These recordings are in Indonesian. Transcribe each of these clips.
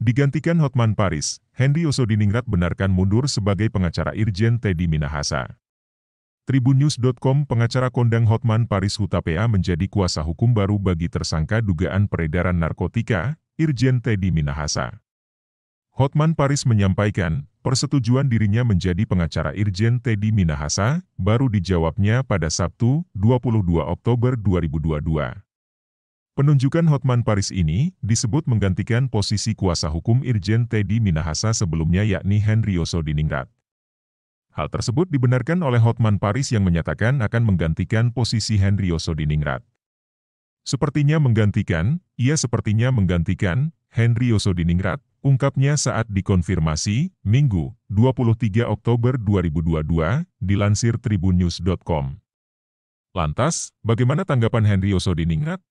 Digantikan Hotman Paris, Henry Yosodiningrat benarkan mundur sebagai pengacara Irjen Teddy Minahasa. Tribunnews.com. Pengacara kondang Hotman Paris Hutapea menjadi kuasa hukum baru bagi tersangka dugaan peredaran narkotika, Irjen Teddy Minahasa. Hotman Paris menyampaikan, persetujuan dirinya menjadi pengacara Irjen Teddy Minahasa, baru dijawabnya pada Sabtu, 22 Oktober 2022. Penunjukan Hotman Paris ini disebut menggantikan posisi kuasa hukum Irjen Teddy Minahasa sebelumnya yakni Henry Yosodiningrat. Hal tersebut dibenarkan oleh Hotman Paris yang menyatakan akan menggantikan posisi Henry Yosodiningrat. Ia sepertinya menggantikan Henry Yosodiningrat, ungkapnya saat dikonfirmasi, Minggu, 23 Oktober 2022, dilansir Tribunnews.com. Lantas, bagaimana tanggapan Henry Yosodiningrat?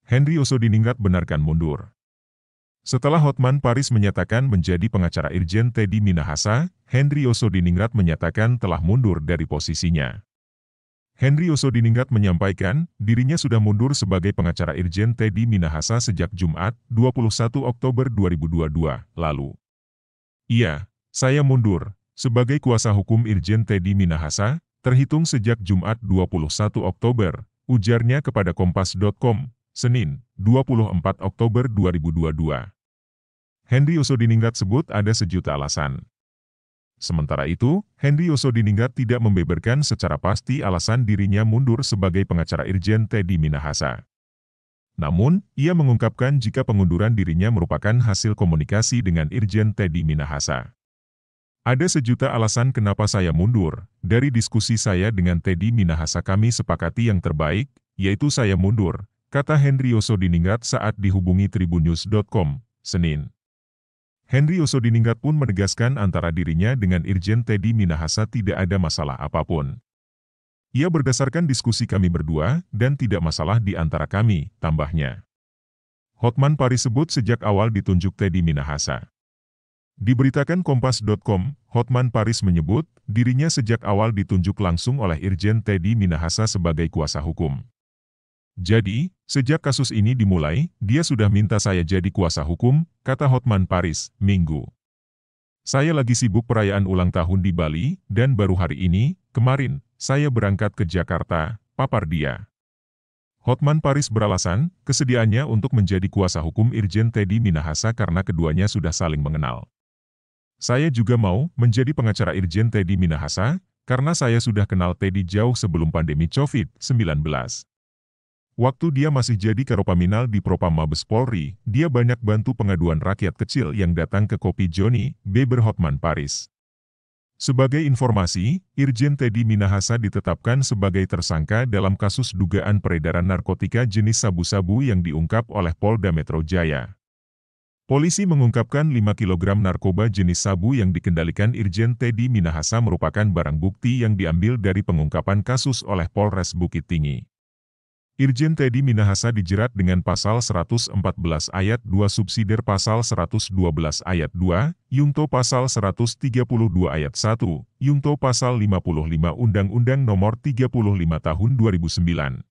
Henry Yosodiningrat benarkan mundur. Setelah Hotman Paris menyatakan menjadi pengacara Irjen Teddy Minahasa, Henry Yosodiningrat menyatakan telah mundur dari posisinya. Henry Yosodiningrat menyampaikan, dirinya sudah mundur sebagai pengacara Irjen Teddy Minahasa sejak Jumat, 21 Oktober 2022, lalu. Iya, saya mundur, sebagai kuasa hukum Irjen Teddy Minahasa, terhitung sejak Jumat 21 Oktober, ujarnya kepada Kompas.com. Senin, 24 Oktober 2022. Henry Yosodiningrat sebut ada sejuta alasan. Sementara itu, Henry Yosodiningrat tidak membeberkan secara pasti alasan dirinya mundur sebagai pengacara Irjen Teddy Minahasa. Namun, ia mengungkapkan jika pengunduran dirinya merupakan hasil komunikasi dengan Irjen Teddy Minahasa. Ada sejuta alasan kenapa saya mundur. Dari diskusi saya dengan Teddy Minahasa kami sepakati yang terbaik, yaitu saya mundur, kata Henry Yosodiningrat saat dihubungi Tribunnews.com, Senin. Henry Yosodiningrat pun menegaskan antara dirinya dengan Irjen Teddy Minahasa tidak ada masalah apapun. Ia berdasarkan diskusi kami berdua, dan tidak masalah di antara kami, tambahnya. Hotman Paris sebut sejak awal ditunjuk Teddy Minahasa. Diberitakan Kompas.com, Hotman Paris menyebut, dirinya sejak awal ditunjuk langsung oleh Irjen Teddy Minahasa sebagai kuasa hukum. Jadi, sejak kasus ini dimulai, dia sudah minta saya jadi kuasa hukum, kata Hotman Paris, Minggu. Saya lagi sibuk perayaan ulang tahun di Bali, dan baru hari ini, kemarin, saya berangkat ke Jakarta, papar dia. Hotman Paris beralasan, kesediaannya untuk menjadi kuasa hukum Irjen Teddy Minahasa karena keduanya sudah saling mengenal. Saya juga mau menjadi pengacara Irjen Teddy Minahasa, karena saya sudah kenal Teddy jauh sebelum pandemi COVID-19. Waktu dia masih jadi Karopaminal di Propam Mabes Polri, dia banyak bantu pengaduan rakyat kecil yang datang ke Kopi Joni, beber Hotman Paris. Sebagai informasi, Irjen Teddy Minahasa ditetapkan sebagai tersangka dalam kasus dugaan peredaran narkotika jenis sabu-sabu yang diungkap oleh Polda Metro Jaya. Polisi mengungkapkan 5 kg narkoba jenis sabu yang dikendalikan Irjen Teddy Minahasa merupakan barang bukti yang diambil dari pengungkapan kasus oleh Polres Bukit Tinggi. Irjen Teddy Minahasa dijerat dengan pasal 114 ayat 2 subsidiar pasal 112 ayat 2, Yungto pasal 132 ayat 1, Yungto pasal 55 Undang-Undang Nomor 35 Tahun 2009.